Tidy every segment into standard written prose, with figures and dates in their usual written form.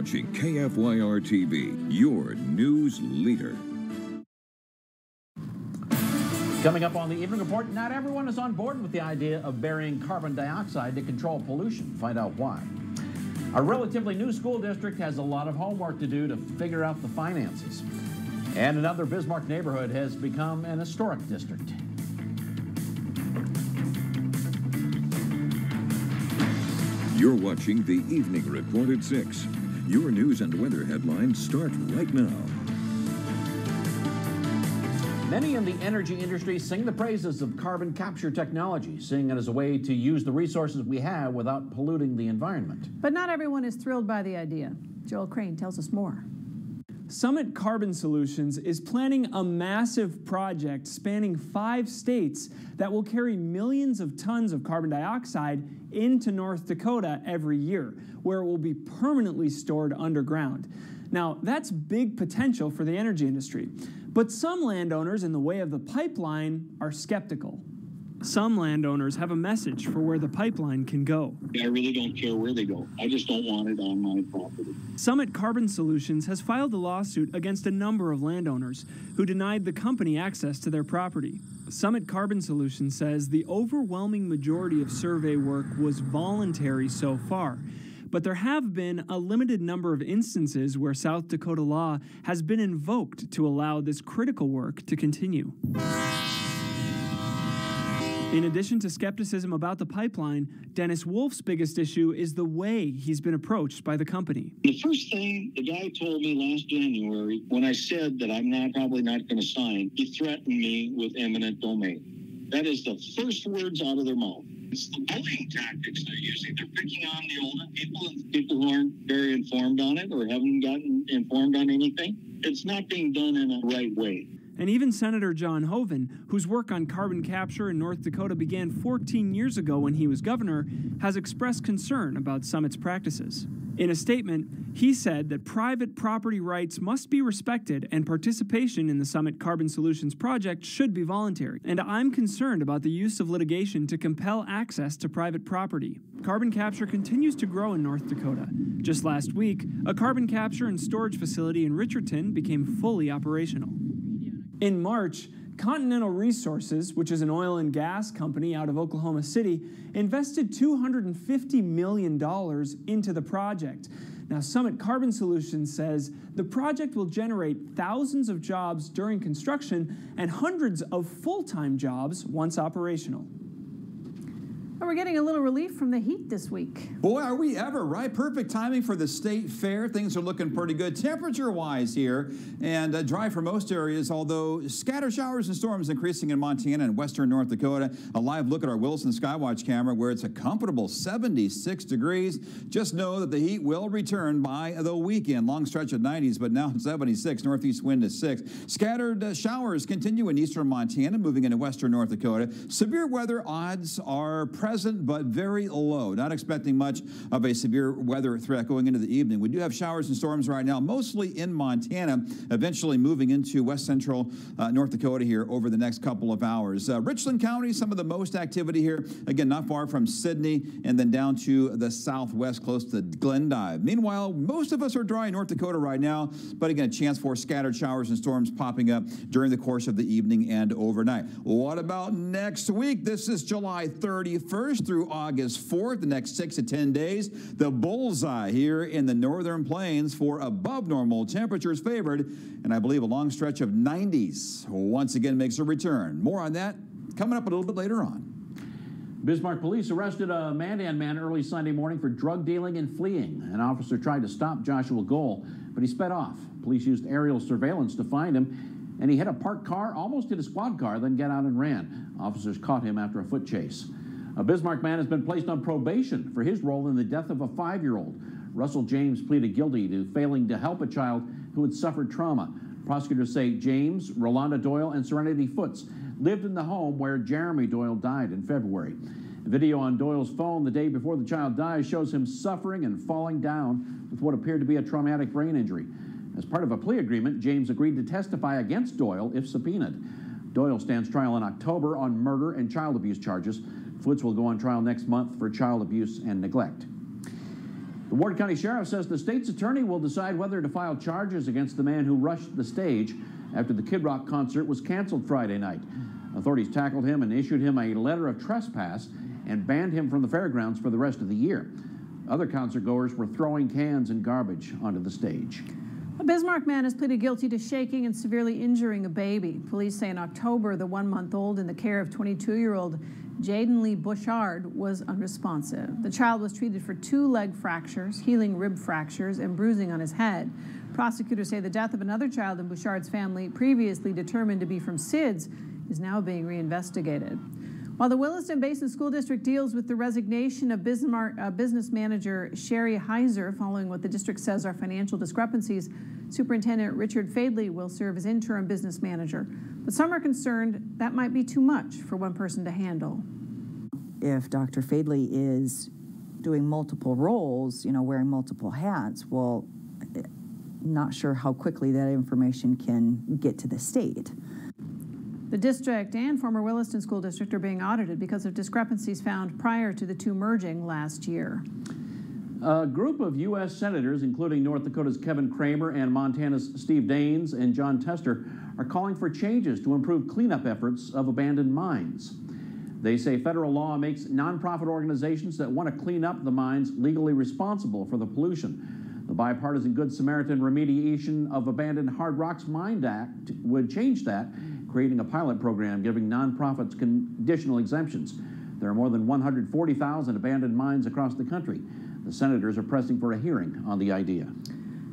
watching KFYR-TV, your news leader. Coming up on the Evening Report, not everyone is on board with the idea of burying carbon dioxide to control pollution. Find out why. A relatively new school district has a lot of homework to do to figure out the finances. And another Bismarck neighborhood has become an historic district. You're watching the Evening Report at 6. Your news and weather headlines start right now. Many in the energy industry sing the praises of carbon capture technology, seeing it as a way to use the resources we have without polluting the environment. But not everyone is thrilled by the idea. Joel Crane tells us more. Summit Carbon Solutions is planning a massive project spanning 5 states that will carry millions of tons of carbon dioxide into North Dakota every year, where it will be permanently stored underground. Now, that's big potential for the energy industry, but some landowners in the way of the pipeline are skeptical. Some landowners have a message for where the pipeline can go. I really don't care where they go. I just don't want it on my property. Summit Carbon Solutions has filed a lawsuit against a number of landowners who denied the company access to their property. Summit Carbon Solutions says the overwhelming majority of survey work was voluntary so far, but there have been a limited number of instances where South Dakota law has been invoked to allow this critical work to continue. In addition to skepticism about the pipeline, Dennis Wolf's biggest issue is the way he's been approached by the company. The first thing the guy told me last January, when I said that I'm probably not going to sign, he threatened me with eminent domain. That is the first words out of their mouth. It's the bullying tactics they're using. They're picking on the older people and people who aren't very informed on it or haven't gotten informed on anything. It's not being done in a right way. And even Senator John Hoeven, whose work on carbon capture in North Dakota began 14 years ago when he was governor, has expressed concern about Summit's practices. In a statement, he said that private property rights must be respected and participation in the Summit Carbon Solutions project should be voluntary. And I'm concerned about the use of litigation to compel access to private property. Carbon capture continues to grow in North Dakota. Just last week, a carbon capture and storage facility in Richardton became fully operational. In March, Continental Resources, which is an oil and gas company out of Oklahoma City, invested $250 million into the project. Now, Summit Carbon Solutions says the project will generate thousands of jobs during construction and hundreds of full-time jobs once operational. We're getting a little relief from the heat this week. Boy, are we ever, right? Perfect timing for the state fair. Things are looking pretty good temperature-wise here, and dry for most areas, although scattered showers and storms increasing in Montana and western North Dakota. A live look at our Wilson Skywatch camera where it's a comfortable 76 degrees. Just know that the heat will return by the weekend. Long stretch of 90s, but now 76. Northeast wind is 6. Scattered showers continue in eastern Montana, moving into western North Dakota. Severe weather odds are present, but very low. Not expecting much of a severe weather threat going into the evening. We do have showers and storms right now, mostly in Montana, eventually moving into west central North Dakota here over the next couple of hours. Richland County, some of the most activity here. Again, not far from Sidney, and then down to the southwest, close to Glendive. Meanwhile, most of us are dry in North Dakota right now, but again, a chance for scattered showers and storms popping up during the course of the evening and overnight. What about next week? This is July 31st through August 4th, the next 6 to 10 days. The bullseye here in the northern plains for above normal temperatures favored, and I believe a long stretch of 90s once again makes a return. More on that coming up a little bit later on. Bismarck police arrested a Mandan man early Sunday morning for drug dealing and fleeing. An officer tried to stop Joshua Goal, but he sped off. Police used aerial surveillance to find him, and he hit a parked car, almost hit a squad car, then got out and ran. Officers caught him after a foot chase. A Bismarck man has been placed on probation for his role in the death of a 5-year-old. Russell James pleaded guilty to failing to help a child who had suffered trauma. Prosecutors say James, Rolanda Doyle, and Serenity Foots lived in the home where Jeremy Doyle died in February. The video on Doyle's phone the day before the child died shows him suffering and falling down with what appeared to be a traumatic brain injury. As part of a plea agreement, James agreed to testify against Doyle if subpoenaed. Doyle stands trial in October on murder and child abuse charges. Foots will go on trial next month for child abuse and neglect. The Ward County Sheriff says the state's attorney will decide whether to file charges against the man who rushed the stage after the Kid Rock concert was canceled Friday night. Authorities tackled him and issued him a letter of trespass and banned him from the fairgrounds for the rest of the year. Other concertgoers were throwing cans and garbage onto the stage. A Bismarck man has pleaded guilty to shaking and severely injuring a baby. Police say in October, the 1-month-old in the care of 22-year-old Jaden Lee Bouchard was unresponsive. The child was treated for 2 leg fractures, healing rib fractures, and bruising on his head. Prosecutors say the death of another child in Bouchard's family, previously determined to be from SIDS, is now being reinvestigated. While the Williston Basin School District deals with the resignation of Bismarck business manager Sherry Heiser following what the district says are financial discrepancies, Superintendent Richard Fadley will serve as interim business manager. But some are concerned that might be too much for one person to handle. If Dr. Fadley is doing multiple roles, wearing multiple hats, well, not sure how quickly that information can get to the state. The district and former Williston School District are being audited because of discrepancies found prior to the 2 merging last year. A group of U.S. senators, including North Dakota's Kevin Cramer and Montana's Steve Daines and John Tester, are calling for changes to improve cleanup efforts of abandoned mines. They say federal law makes nonprofit organizations that want to clean up the mines legally responsible for the pollution. The bipartisan Good Samaritan Remediation of Abandoned Hard Rocks Mine Act would change that, creating a pilot program giving nonprofits conditional exemptions. There are more than 140,000 abandoned mines across the country. The senators are pressing for a hearing on the idea.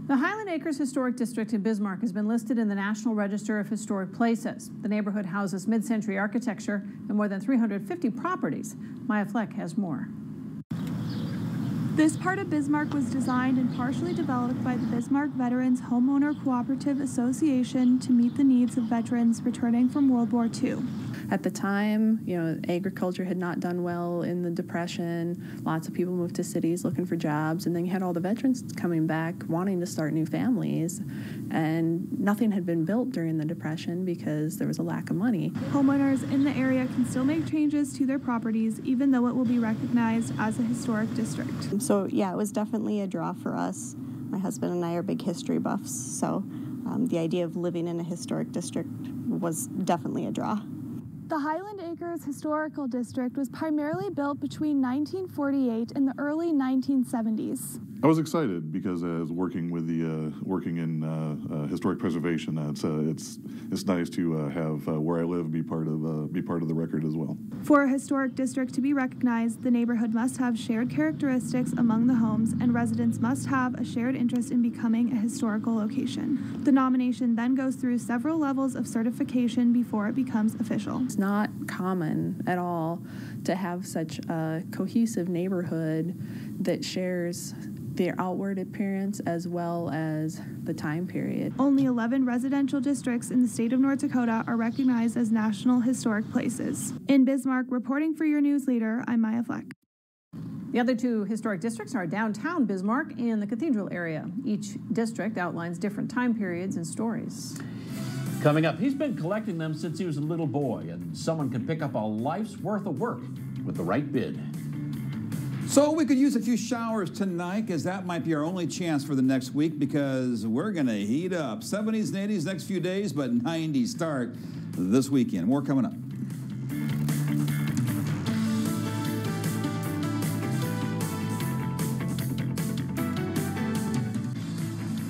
The Highland Acres Historic District in Bismarck has been listed in the National Register of Historic Places. The neighborhood houses mid-century architecture and more than 350 properties. Maya Fleck has more. This part of Bismarck was designed and partially developed by the Bismarck Veterans Homeowner Cooperative Association to meet the needs of veterans returning from World War II. At the time, agriculture had not done well in the Depression. Lots of people moved to cities looking for jobs, and then you had all the veterans coming back wanting to start new families, and nothing had been built during the Depression because there was a lack of money. Homeowners in the area can still make changes to their properties, even though it will be recognized as a historic district. So yeah, it was definitely a draw for us. My husband and I are big history buffs, so the idea of living in a historic district was definitely a draw. The Highland Acres Historical District was primarily built between 1948 and the early 1970s. I was excited because as working in historic preservation, it's nice to have where I live be part of the record as well. For a historic district to be recognized, the neighborhood must have shared characteristics among the homes, and residents must have a shared interest in becoming a historical location. The nomination then goes through several levels of certification before it becomes official. It's not common at all to have such a cohesive neighborhood that shares their outward appearance as well as the time period. Only 11 residential districts in the state of North Dakota are recognized as National Historic Places. In Bismarck, reporting for your news leader, I'm Maya Fleck. The other 2 historic districts are downtown Bismarck and the Cathedral area. Each district outlines different time periods and stories. Coming up, he's been collecting them since he was a little boy, and someone can pick up a life's worth of work with the right bid. So we could use a few showers tonight, because that might be our only chance for the next week, because we're going to heat up. 70s and 80s next few days, but 90s start this weekend. More coming up.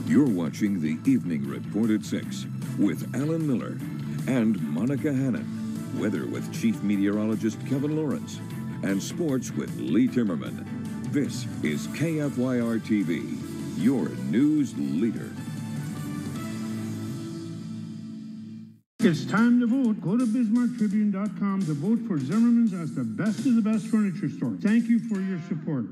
You're watching the Evening Report at 6 with Alan Miller and Monica Hannon. Weather with Chief Meteorologist Kevin Lawrence. And sports with Lee Timmerman. This is KFYR-TV, your news leader. It's time to vote. Go to BismarckTribune.com to vote for Zimmerman's as the best of the best furniture store. Thank you for your support.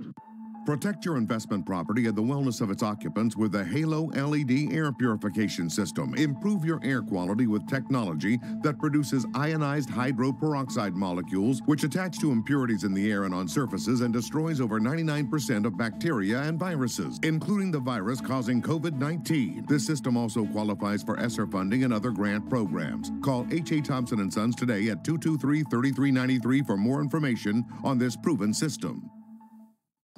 Protect your investment property and the wellness of its occupants with the Halo LED air purification system. Improve your air quality with technology that produces ionized hydroperoxide molecules, which attach to impurities in the air and on surfaces and destroys over 99% of bacteria and viruses, including the virus causing COVID-19. This system also qualifies for ESSER funding and other grant programs. Call H.A. Thompson & Sons today at 223-3393 for more information on this proven system.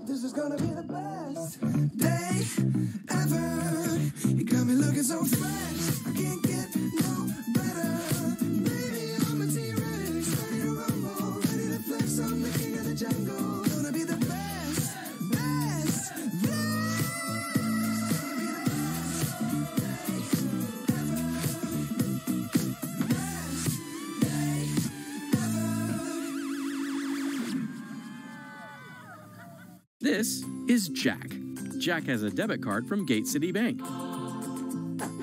This is gonna be the best. ever. You got me looking so fresh, I can't get no better. Baby, I'm a T-Rex, ready to rumble, ready to flex. I'm the king of the jungle, gonna be the best, best, This is Jack. Jack has a debit card from Gate City Bank.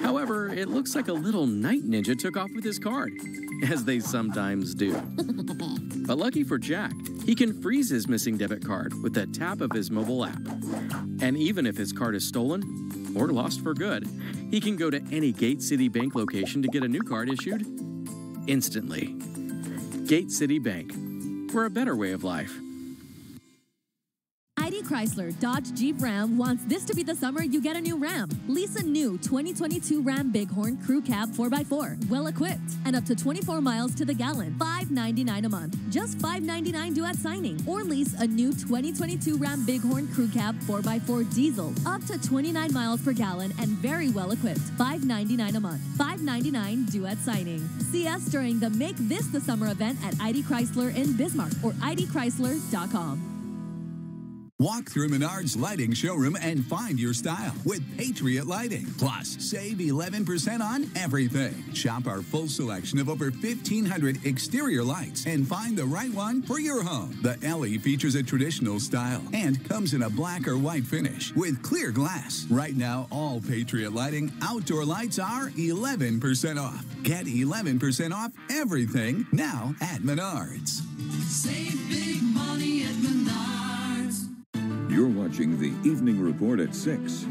However, it looks like a little night ninja took off with his card, as they sometimes do. But lucky for Jack, he can freeze his missing debit card with the tap of his mobile app. And even if his card is stolen or lost for good, he can go to any Gate City Bank location to get a new card issued instantly. Gate City Bank, for a better way of life. ID Chrysler, Dodge, Jeep, Ram wants this to be the summer you get a new Ram. Lease a new 2022 Ram Bighorn Crew Cab 4x4, well equipped, and up to 24 miles to the gallon. $599 a month. Just $599 due at signing. Or lease a new 2022 Ram Bighorn Crew Cab 4x4 diesel, up to 29 miles per gallon and very well equipped. $599 a month. $599 due at signing. See us during the Make This the Summer event at ID Chrysler in Bismarck or idchrysler.com. Walk through Menards Lighting Showroom and find your style with Patriot Lighting. Plus, save 11% on everything. Shop our full selection of over 1,500 exterior lights and find the right one for your home. The LE features a traditional style and comes in a black or white finish with clear glass. Right now, all Patriot Lighting outdoor lights are 11% off. Get 11% off everything now at Menards. Save big money at Menards. You're watching the Evening Report at 6.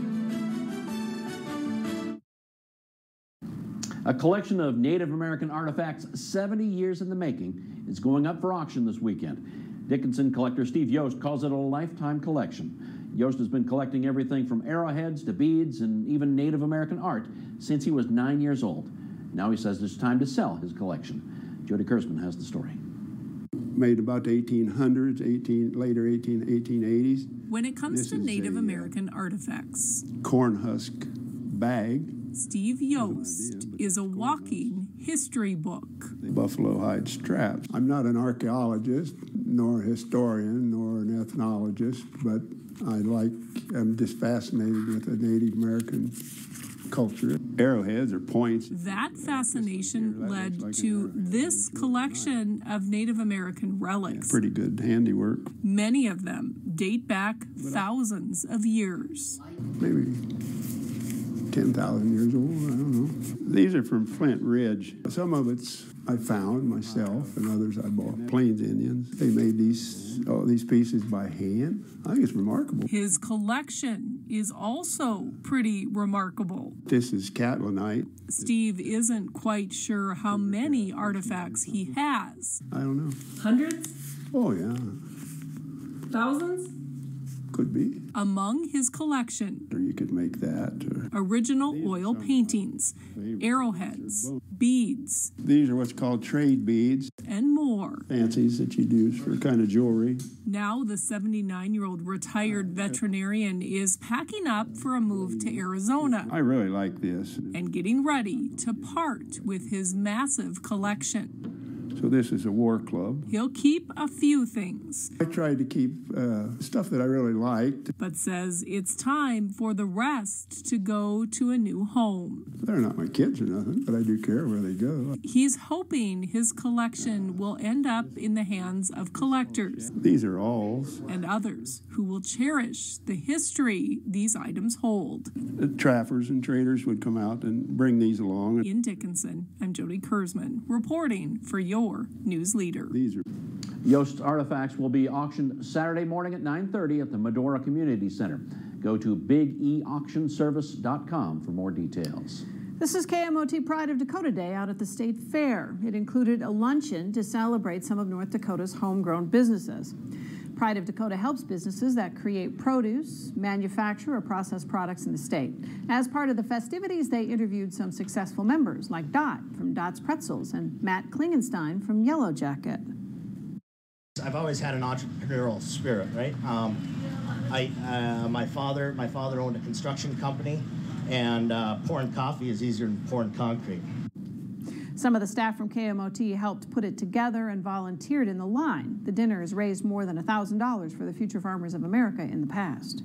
A collection of Native American artifacts 70 years in the making is going up for auction this weekend. Dickinson collector Steve Yost calls it a lifetime collection. Yost has been collecting everything from arrowheads to beads and even Native American art since he was 9 years old. Now he says it's time to sell his collection. Jody Kurzman has the story. Made about the 1800s, later 1880s. When it comes to Native American artifacts, Corn husk bag. Steve Yost is a walking history book. Buffalo hide straps. I'm not an archaeologist, nor a historian, nor an ethnologist, but I'm just fascinated with the Native American culture. Arrowheads or points. That fascination led to this collection of Native American relics. Pretty good handiwork. Many of them date back thousands of years. Maybe 10,000 years old, I don't know. These are from Flint Ridge. Some of it's I found myself, and others I bought. Plains Indians. They made these pieces by hand. I think it's remarkable. His collection is also pretty remarkable. This is Catlinite. Steve isn't quite sure how many artifacts he has. I don't know. Hundreds? Oh, yeah. Thousands? Could be. Among his collection, or you could make that. Original oil paintings, arrowheads, beads. These are what's called trade beads. And more. Fancies that you'd use for kind of jewelry. Now the 79-year-old retired veterinarian is packing up for a move to Arizona. I really like this. And getting ready to part with his massive collection. So this is a war club. He'll keep a few things. I tried to keep stuff that I really liked. But says it's time for the rest to go to a new home. They're not my kids or nothing, but I do care where they go. He's hoping his collection will end up in the hands of collectors. These are alls. And others who will cherish the history these items hold. The trappers and traders would come out and bring these along. In Dickinson, I'm Jody Kurzman, reporting for your news leader. Yost's artifacts will be auctioned Saturday morning at 9:30 at the Medora Community Center. Go to bigeauctionservice.com for more details. This is KMOT Pride of Dakota Day out at the State Fair. It included a luncheon to celebrate some of North Dakota's homegrown businesses. Pride of Dakota helps businesses that create produce, manufacture, or process products in the state. As part of the festivities, they interviewed some successful members like Dot from Dot's Pretzels and Matt Klingenstein from Yellow Jacket. I've always had an entrepreneurial spirit, right? My father owned a construction company, and pouring coffee is easier than pouring concrete. Some of the staff from KMOT helped put it together and volunteered in the line. The dinner has raised more than $1,000 for the Future Farmers of America in the past.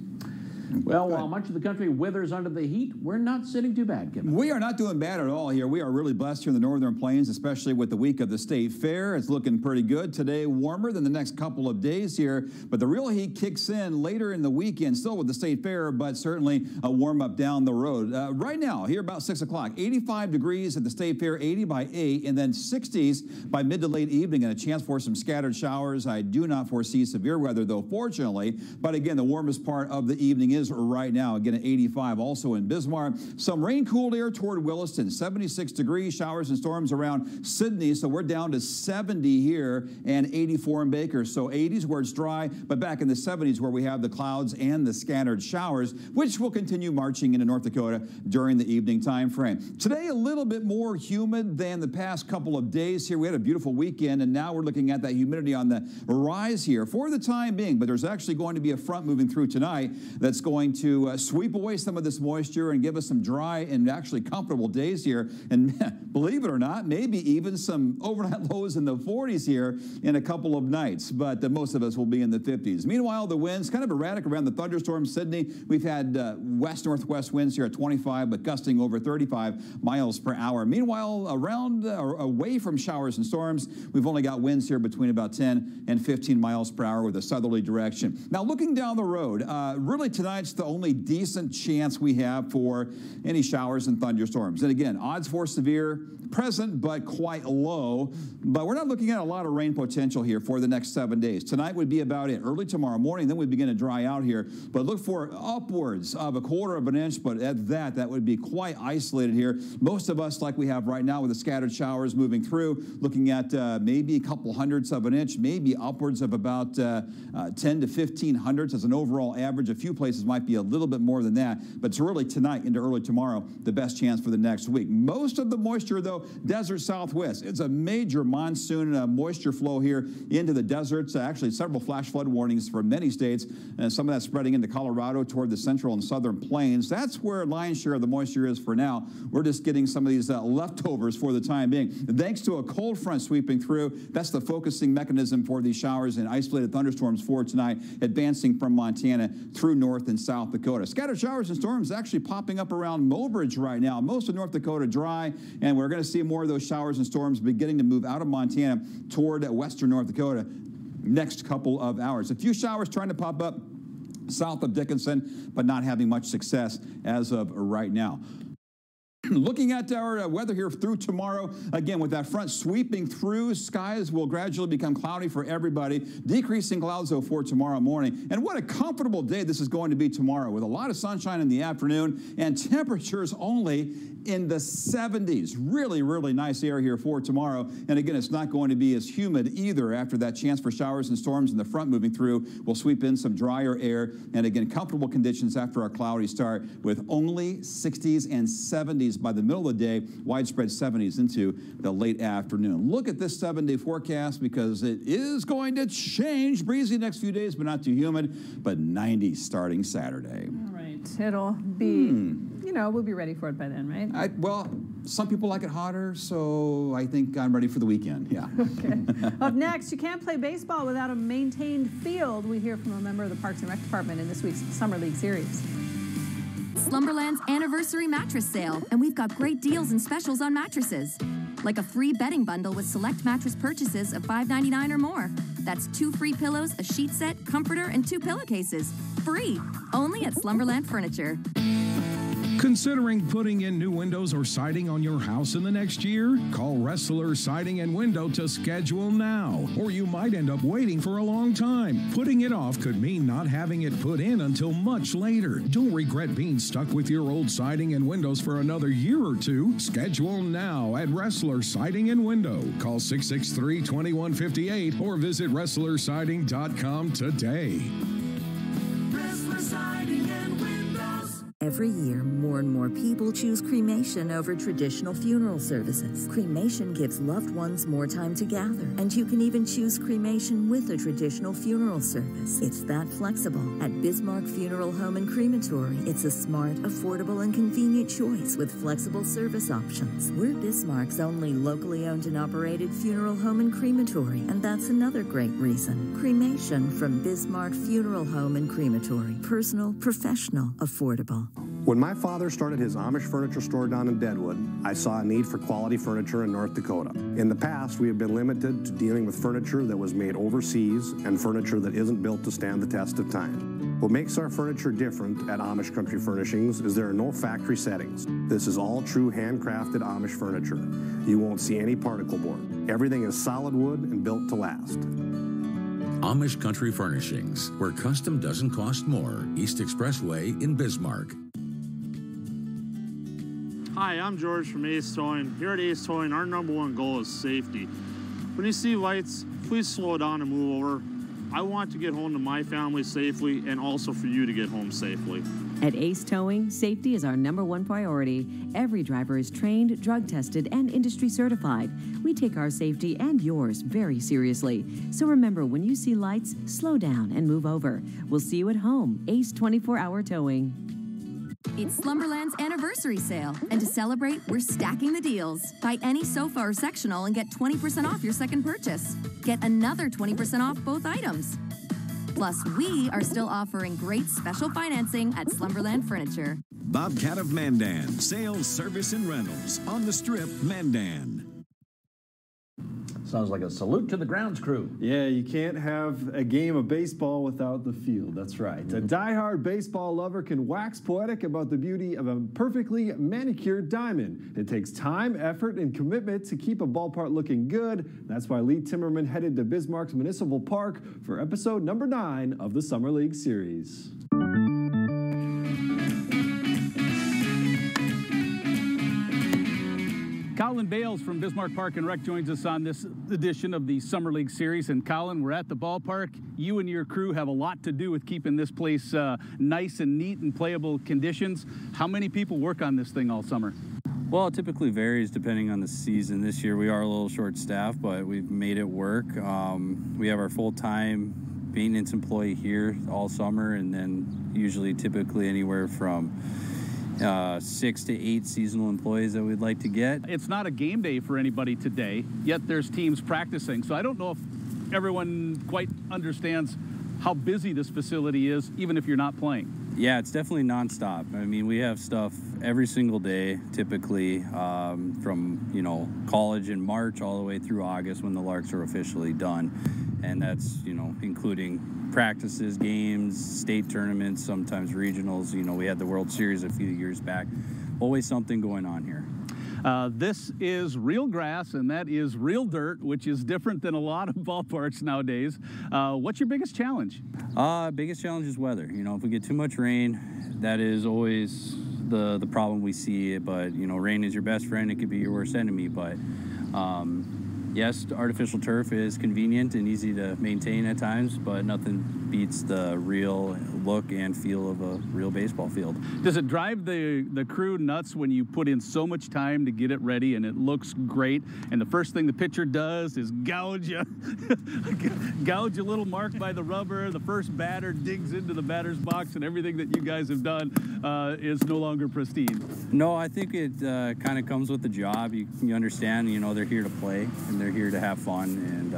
Well, while much of the country withers under the heat, we're not sitting too bad, Kevin. We are not doing bad at all here. We are really blessed here in the Northern Plains, especially with the week of the State Fair. It's looking pretty good. Today, warmer than the next couple of days here, but the real heat kicks in later in the weekend, still with the State Fair, but certainly a warm-up down the road. Right now, here about 6 o'clock, 85 degrees at the State Fair, 80 by 8, and then 60s by mid to late evening, and a chance for some scattered showers. I do not foresee severe weather, though, fortunately, but again, the warmest part of the evening is right now. Again, at 85 also in Bismarck. Some rain-cooled air toward Williston, 76 degrees, showers and storms around Sydney, so we're down to 70 here, and 84 in Baker. So 80s where it's dry, but back in the 70s where we have the clouds and the scattered showers, which will continue marching into North Dakota during the evening time frame. Today, a little bit more humid than the past couple of days here. We had a beautiful weekend, and now we're looking at that humidity on the rise here for the time being, but there's actually going to be a front moving through tonight that's going to sweep away some of this moisture and give us some dry and actually comfortable days here. And believe it or not, maybe even some overnight lows in the 40s here in a couple of nights. But most of us will be in the 50s. Meanwhile, the winds kind of erratic around the thunderstorm. Sydney, we've had west-northwest winds here at 25, but gusting over 35 miles per hour. Meanwhile, around or away from showers and storms, we've only got winds here between about 10 and 15 miles per hour with a southerly direction. Now, looking down the road, really tonight's the only decent chance we have for any showers and thunderstorms. And again, odds for severe present, but quite low. But we're not looking at a lot of rain potential here for the next 7 days. Tonight would be about it. Early tomorrow morning, then we begin to dry out here. But look for upwards of 1/4 of an inch. But at that would be quite isolated here. Most of us, like we have right now with the scattered showers moving through, looking at maybe a couple hundredths of an inch, maybe upwards of about 10 to 15 hundredths as an overall average. A few places might be a little bit more than that, but it's really tonight into early tomorrow, the best chance for the next week. Most of the moisture, though, desert southwest. It's a major monsoon moisture flow here into the deserts. Actually, several flash flood warnings for many states, and some of that spreading into Colorado toward the central and southern plains. That's where lion's share of the moisture is for now. We're just getting some of these leftovers for the time being. Thanks to a cold front sweeping through, that's the focusing mechanism for these showers and isolated thunderstorms for tonight, advancing from Montana through North and South Dakota. Scattered showers and storms actually popping up around Mobridge right now. Most of North Dakota dry, and we're going to see more of those showers and storms beginning to move out of Montana toward western North Dakota next couple of hours. A few showers trying to pop up south of Dickinson, but not having much success as of right now. Looking at our weather here through tomorrow, again, with that front sweeping through, skies will gradually become cloudy for everybody, decreasing clouds, though, for tomorrow morning. And what a comfortable day this is going to be tomorrow, with a lot of sunshine in the afternoon and temperatures only in the 70s. Really, really nice air here for tomorrow. And again, it's not going to be as humid either after that chance for showers and storms in the front moving through. We'll sweep in some drier air, and again, comfortable conditions after our cloudy start, with only 60s and 70s by the middle of the day, widespread 70s into the late afternoon. Look at this 7-day forecast, because it is going to change. Breezy next few days, but not too humid, but 90 starting Saturday. All right, it'll be, you know, we'll be ready for it by then, right? Well, some people like it hotter, so I think I'm ready for the weekend, yeah. Okay. Up next, you can't play baseball without a maintained field. We hear from a member of the Parks and Rec Department in this week's Summer League Series. Slumberland's anniversary mattress sale, and we've got great deals and specials on mattresses. Like a free bedding bundle with select mattress purchases of $5.99 or more. That's 2 free pillows, a sheet set, comforter, and 2 pillowcases. Free! Only at Slumberland Furniture. Considering putting in new windows or siding on your house in the next year? Call Wrestler Siding and Window to schedule now, or you might end up waiting for a long time. Putting it off could mean not having it put in until much later. Don't regret being stuck with your old siding and windows for another year or two. Schedule now at Wrestler Siding and Window. Call 663-2158 or visit WrestlerSiding.com today. Wrestler Siding and Windows. Every year, more and more people choose cremation over traditional funeral services. Cremation gives loved ones more time to gather, and you can even choose cremation with a traditional funeral service. It's that flexible. At Bismarck Funeral Home and Crematory, it's a smart, affordable, and convenient choice with flexible service options. We're Bismarck's only locally owned and operated funeral home and crematory, and that's another great reason. Cremation from Bismarck Funeral Home and Crematory. Personal, professional, affordable. When my father started his Amish furniture store down in Deadwood, I saw a need for quality furniture in North Dakota. In the past, we have been limited to dealing with furniture that was made overseas and furniture that isn't built to stand the test of time. What makes our furniture different at Amish Country Furnishings is there are no factory settings. This is all true handcrafted Amish furniture. You won't see any particle board. Everything is solid wood and built to last. Amish Country Furnishings, where custom doesn't cost more. East Expressway in Bismarck. Hi, I'm George from Ace Towing. Here at Ace Towing, our #1 goal is safety. When you see lights, please slow down and move over. I want to get home to my family safely and also for you to get home safely. At Ace Towing, safety is our #1 priority. Every driver is trained, drug tested, and industry certified. We take our safety and yours very seriously. So remember, when you see lights, slow down and move over. We'll see you at home. Ace 24-hour Towing. It's Slumberland's anniversary sale, and to celebrate, we're stacking the deals. Buy any sofa or sectional and get 20% off your second purchase. Get another 20% off both items. Plus, we are still offering great special financing at Slumberland Furniture. Bobcat of Mandan, sales, service, and rentals on the Strip, Mandan. Sounds like a salute to the grounds crew. Yeah, you can't have a game of baseball without the field. That's right. A diehard baseball lover can wax poetic about the beauty of a perfectly manicured diamond. It takes time, effort, and commitment to keep a ballpark looking good. That's why Lee Timmerman headed to Bismarck's Municipal Park for episode number 9 of the Summer League Series. Colin Bales from Bismarck Park and Rec joins us on this edition of the Summer League Series. And Colin, we're at the ballpark. You and your crew have a lot to do with keeping this place nice and neat and playable conditions. How many people work on this thing all summer? Well, it typically varies depending on the season. This year we are a little short-staffed, but we've made it work. We have our full-time maintenance employee here all summer, and then usually typically anywhere from 6 to 8 seasonal employees that we'd like to get. It's not a game day for anybody today, yet there's teams practicing. So I don't know if everyone quite understands how busy this facility is, even if you're not playing. Yeah, it's definitely nonstop. I mean, we have stuff every single day, typically from, college in March all the way through August when the Larks are officially done. And that's, including practices, games, state tournaments, sometimes regionals. We had the World Series a few years back. Always something going on here. This is real grass, and that is real dirt, which is different than a lot of ballparks nowadays. What's your biggest challenge? Biggest challenge is weather. If we get too much rain, that is always the problem we see. But, rain is your best friend. It could be your worst enemy. But, yes, artificial turf is convenient and easy to maintain at times, but nothing beats the real look and feel of a real baseball field. Does it drive the crew nuts when you put in so much time to get it ready and it looks great, and the first thing the pitcher does is gouge a little mark by the rubber, the first batter digs into the batter's box, and everything that you guys have done is no longer pristine? No, I think it kind of comes with the job. You understand, they're here to play, and they're here to have fun and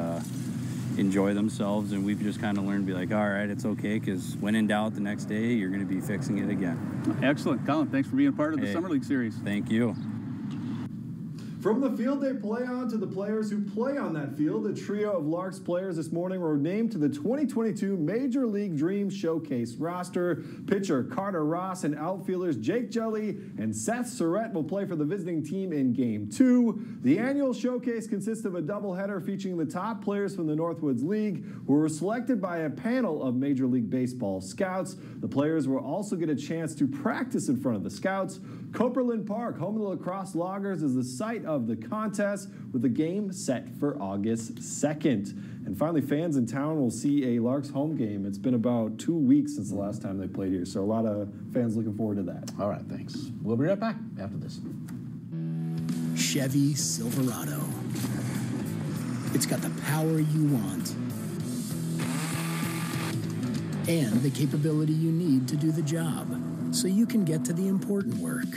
enjoy themselves, and we've just kind of learned to be like, all right, it's okay, because when in doubt the next day, you're going to be fixing it again. Excellent. Colin, thanks for being part of the Summer League Series. Thank you. From the field they play on to the players who play on that field, a trio of Larks players this morning were named to the 2022 Major League Dream Showcase roster. Pitcher Carter Ross and outfielders Jake Jelly and Seth Surratt will play for the visiting team in Game 2. The annual showcase consists of a doubleheader featuring the top players from the Northwoods League who were selected by a panel of Major League Baseball scouts. The players will also get a chance to practice in front of the scouts. Copperland Park, home of the Lacrosse Loggers, is the site of of the contest with the game set for August 2nd. And finally, fans in town will see a Larks home game. It's been about 2 weeks since the last time they played here, so a lot of fans looking forward to that. All right, thanks. We'll be right back after this. Chevy Silverado. It's got the power you want and the capability you need to do the job, so you can get to the important work.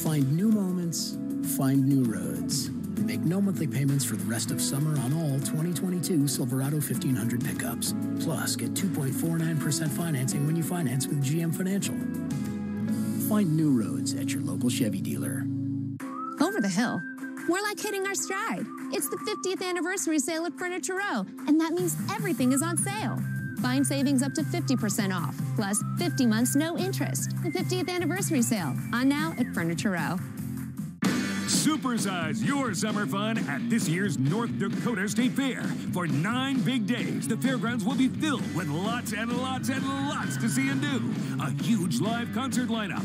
Find new moments, find new roads. Make no monthly payments for the rest of summer on all 2022 Silverado 1500 pickups. Plus, get 2.49% financing when you finance with GM Financial. Find new roads at your local Chevy dealer. Over the hill. We're like hitting our stride. It's the 50th anniversary sale at Furniture Row, and that means everything is on sale. Find savings up to 50% off, plus 50 months no interest. The 50th anniversary sale, on now at Furniture Row. Supersize your summer fun at this year's North Dakota State Fair. For 9 big days, the fairgrounds will be filled with lots and lots and lots to see and do. A huge live concert lineup,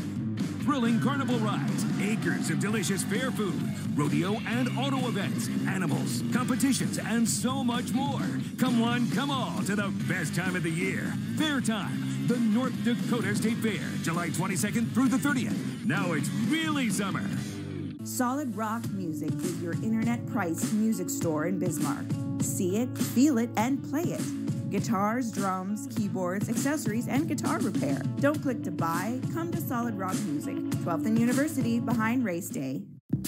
thrilling carnival rides, acres of delicious fair food, rodeo and auto events, animals, competitions, and so much more. Come one, come all to the best time of the year. Fair time, the North Dakota State Fair, July 22nd through the 30th. Now it's really summer. Solid Rock Music is your internet-priced music store in Bismarck. See it, feel it, and play it. Guitars, drums, keyboards, accessories, and guitar repair. Don't click to buy. Come to Solid Rock Music, 12th and University, behind Race Day.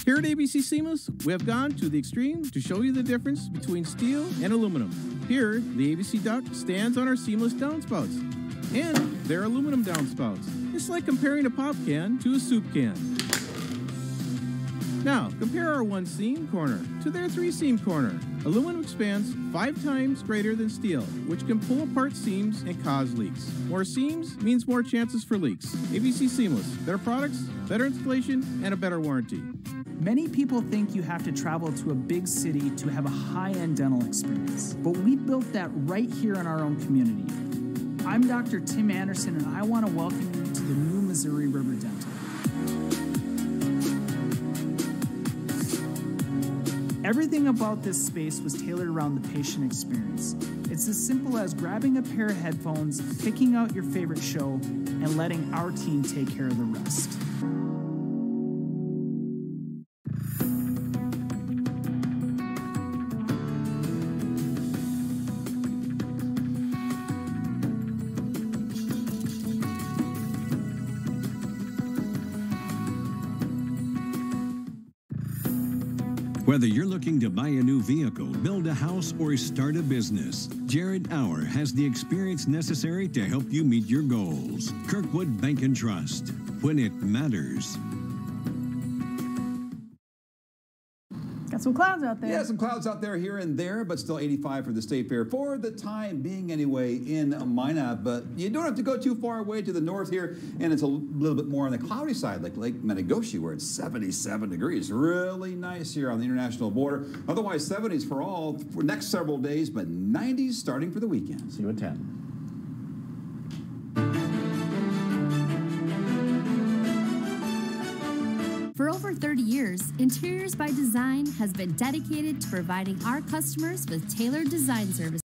Here at ABC Seamless, we have gone to the extreme to show you the difference between steel and aluminum. Here, the ABC duct stands on our seamless downspouts, and they're aluminum downspouts. It's like comparing a pop can to a soup can. Now, compare our 1-seam corner to their 3-seam corner. Aluminum expands 5 times greater than steel, which can pull apart seams and cause leaks. More seams means more chances for leaks. ABC Seamless, better products, better installation, and a better warranty. Many people think you have to travel to a big city to have a high-end dental experience, but we built that right here in our own community. I'm Dr. Tim Anderson, and I want to welcome you to the new Missouri River Dental. Everything about this space was tailored around the patient experience. It's as simple as grabbing a pair of headphones, picking out your favorite show, and letting our team take care of the rest. Whether you're looking to buy a new vehicle, build a house, or start a business, Jared Auer has the experience necessary to help you meet your goals. Kirkwood Bank and Trust. When it matters. Got some clouds out there. Yeah, some clouds out there here and there, but still 85 for the State Fair for the time being anyway in Minot. But you don't have to go too far away to the north here, and it's a little bit more on the cloudy side, like Lake Menegoshi, where it's 77 degrees. Really nice here on the international border. Otherwise, 70s for next several days, but 90s starting for the weekend. See you at 10. For over 30 years, Interiors by Design has been dedicated to providing our customers with tailored design services.